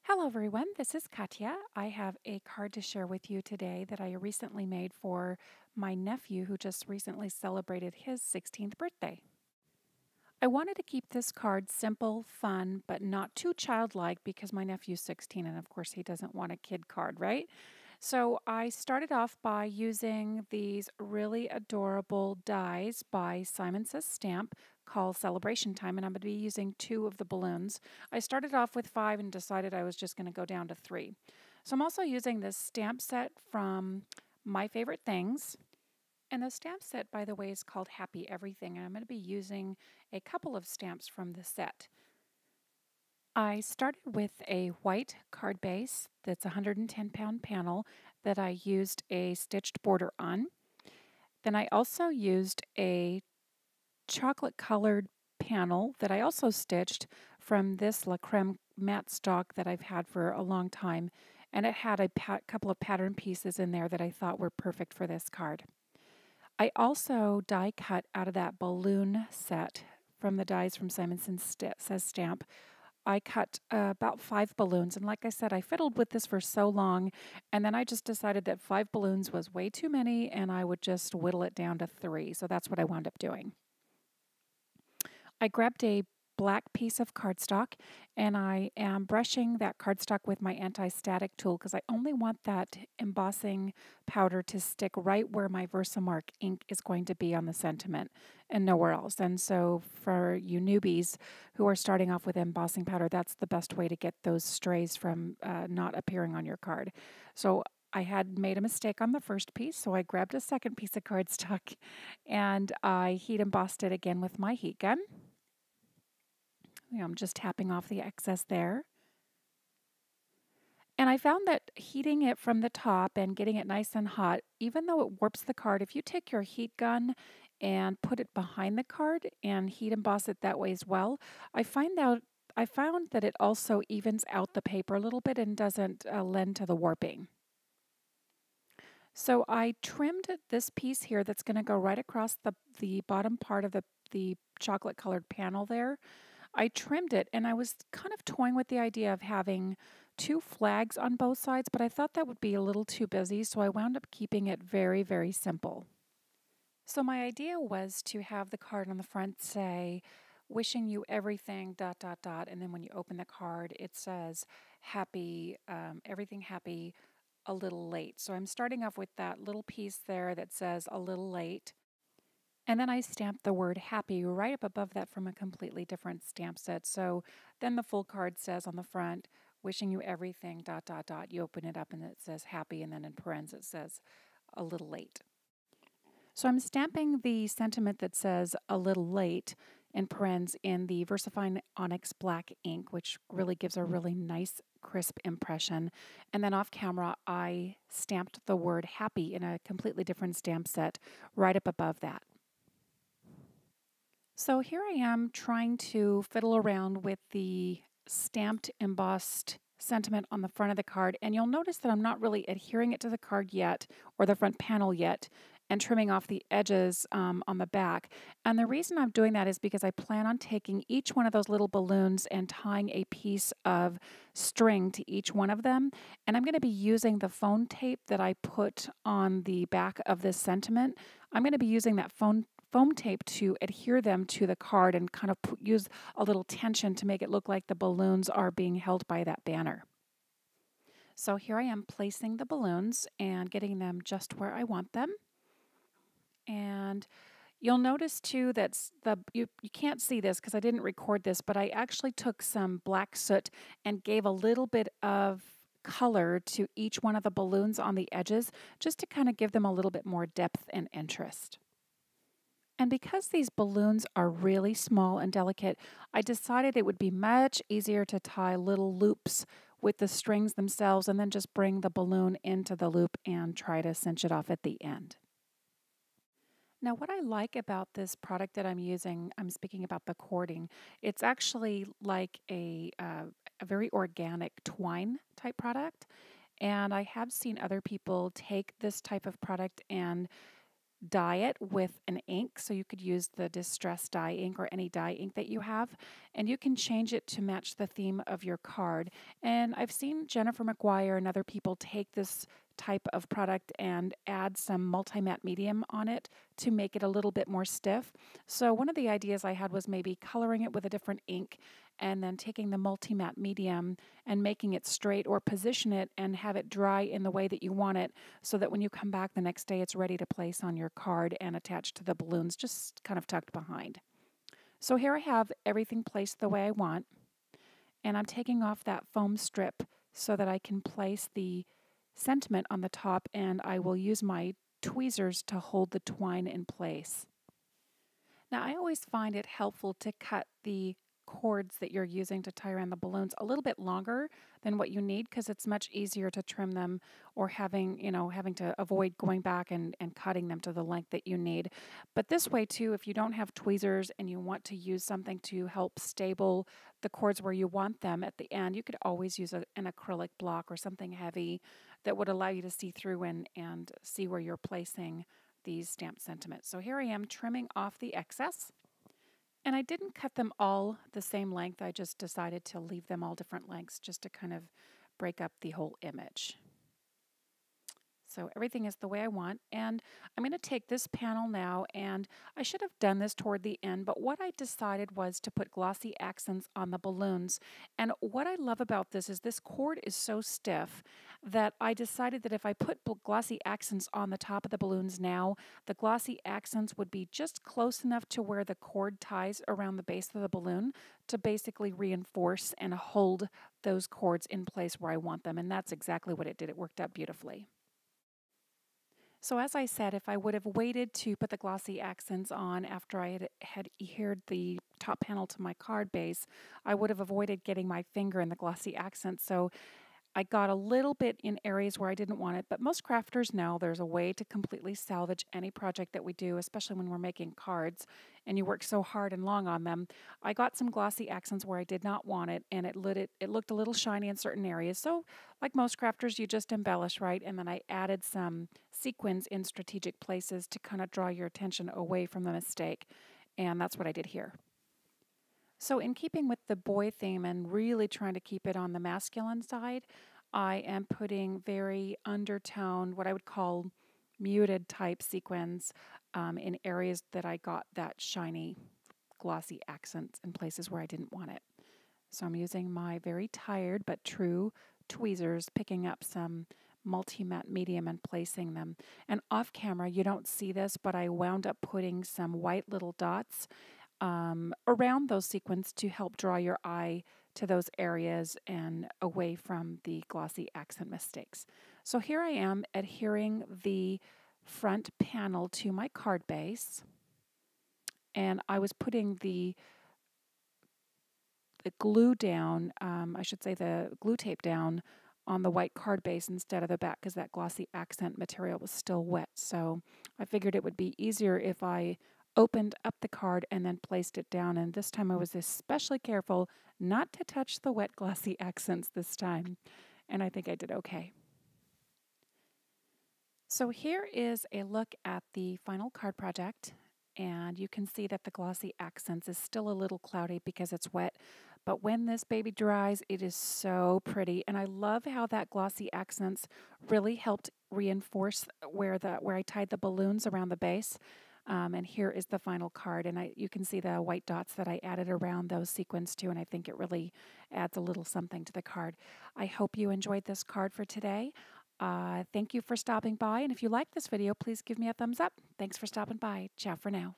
Hello everyone, this is Kathya. I have a card to share with you today that I recently made for my nephew who just recently celebrated his 16th birthday. I wanted to keep this card simple, fun, but not too childlike because my nephew's 16 and of course he doesn't want a kid card, right? So I started off by using these really adorable dies by Simon Says Stamp called Celebration Time, and I'm going to be using 2 of the balloons. I started off with 5 and decided I was just going to go down to 3. So I'm also using this stamp set from My Favorite Things. And the stamp set, by the way, is called Happy Everything, and I'm going to be using a couple of stamps from the set. I started with a white card base that's a 110-pound panel that I used a stitched border on. Then I also used a chocolate colored panel that I also stitched from this La Creme matte stock that I've had for a long time, and it had a couple of pattern pieces in there that I thought were perfect for this card. I also die cut out of that balloon set from the dies from Simon Says Stamp. I cut about 5 balloons, and like I said, I fiddled with this for so long, and then I just decided that 5 balloons was way too many, and I would just whittle it down to 3, so that's what I wound up doing. I grabbed a black piece of cardstock, and I am brushing that cardstock with my anti-static tool because I only want that embossing powder to stick right where my Versamark ink is going to be on the sentiment and nowhere else. And so for you newbies who are starting off with embossing powder, that's the best way to get those strays from not appearing on your card. So I had made a mistake on the first piece, so I grabbed a second piece of cardstock and I heat embossed it again with my heat gun. I'm just tapping off the excess there. And I found that heating it from the top and getting it nice and hot, even though it warps the card, if you take your heat gun and put it behind the card and heat emboss it that way as well, I found that it also evens out the paper a little bit and doesn't lend to the warping. So I trimmed this piece here that's going to go right across the bottom part of the chocolate colored panel there. I trimmed it, and I was kind of toying with the idea of having 2 flags on both sides, but I thought that would be a little too busy, so I wound up keeping it very, very simple. So my idea was to have the card on the front say, wishing you everything, ... and then when you open the card, it says, happy, everything happy, a little late. So I'm starting off with that little piece there that says a little late. And then I stamped the word happy right up above that from a completely different stamp set. So then the full card says on the front, wishing you everything, ... You open it up and it says happy, and then in parentheses it says a little late. So I'm stamping the sentiment that says a little late in parentheses in the Versafine Onyx black ink, which really gives a really nice crisp impression. And then off camera, I stamped the word happy in a completely different stamp set right up above that. So here I am trying to fiddle around with the stamped embossed sentiment on the front of the card, and you'll notice that I'm not really adhering it to the card yet or the front panel yet and trimming off the edges on the back. And the reason I'm doing that is because I plan on taking each one of those little balloons and tying a piece of string to each one of them, and I'm going to be using the foam tape that I put on the back of this sentiment. I'm going to be using that foam tape to adhere them to the card and kind of use a little tension to make it look like the balloons are being held by that banner. So here I am placing the balloons and getting them just where I want them. And you'll notice too that you can't see this because I didn't record this, but I actually took some black soot and gave a little bit of color to each one of the balloons on the edges just to kind of give them a little bit more depth and interest. And because these balloons are really small and delicate, I decided it would be much easier to tie little loops with the strings themselves and then just bring the balloon into the loop and try to cinch it off at the end. Now, what I like about this product that I'm using, I'm speaking about the cording, it's actually like a very organic twine type product. And I have seen other people take this type of product and dye it with an ink. So you could use the Distress dye ink or any dye ink that you have, and you can change it to match the theme of your card. And I've seen Jennifer McGuire and other people take this type of product and add some multi-matte medium on it to make it a little bit more stiff. So one of the ideas I had was maybe coloring it with a different ink and then taking the multi-matte medium and making it straight, or position it and have it dry in the way that you want it, so that when you come back the next day it's ready to place on your card and attach to the balloons, just kind of tucked behind. So here I have everything placed the way I want, and I'm taking off that foam strip so that I can place the sentiment on the top, and I will use my tweezers to hold the twine in place. Now, I always find it helpful to cut the cords that you're using to tie around the balloons a little bit longer than what you need, because it's much easier to trim them, or having to avoid going back and cutting them to the length that you need. But this way too, if you don't have tweezers and you want to use something to help stable the cords where you want them at the end, you could always use an acrylic block or something heavy that would allow you to see through and see where you're placing these stamped sentiments. So here I am trimming off the excess. And I didn't cut them all the same length. I just decided to leave them all different lengths just to kind of break up the whole image. So everything is the way I want, and I'm going to take this panel now, and I should have done this toward the end, but what I decided was to put glossy accents on the balloons. And what I love about this cord is so stiff that I decided that if I put glossy accents on the top of the balloons now, the glossy accents would be just close enough to where the cord ties around the base of the balloon to basically reinforce and hold those cords in place where I want them, and that's exactly what it did. It worked out beautifully. So as I said, if I would have waited to put the glossy accents on after I had adhered the top panel to my card base, I would have avoided getting my finger in the glossy accents. So I got a little bit in areas where I didn't want it, but most crafters know there's a way to completely salvage any project that we do, especially when we're making cards and you work so hard and long on them. I got some glossy accents where I did not want it, and it looked a little shiny in certain areas. So like most crafters, you just embellish, right? And then I added some sequins in strategic places to kind of draw your attention away from the mistake, and that's what I did here. So in keeping with the boy theme and really trying to keep it on the masculine side, I am putting very undertoned, what I would call muted type sequins in areas that I got that shiny glossy accents in places where I didn't want it. So I'm using my very tired but true tweezers, picking up some multi-matte medium and placing them. And off camera, you don't see this, but I wound up putting some white little dots around those sequins to help draw your eye to those areas and away from the glossy accent mistakes. So here I am adhering the front panel to my card base, and I was putting the glue down, I should say the glue tape down on the white card base instead of the back, because that glossy accent material was still wet. So I figured it would be easier if I opened up the card and then placed it down, and this time I was especially careful not to touch the wet glossy accents this time, and I think I did okay. So here is a look at the final card project, and you can see that the glossy accents is still a little cloudy because it's wet, but when this baby dries, it is so pretty. And I love how that glossy accents really helped reinforce where I tied the balloons around the base. And here is the final card, and you can see the white dots that I added around those sequins too, and I think it really adds a little something to the card. I hope you enjoyed this card for today. Thank you for stopping by, and if you like this video, please give me a thumbs up. Thanks for stopping by. Ciao for now.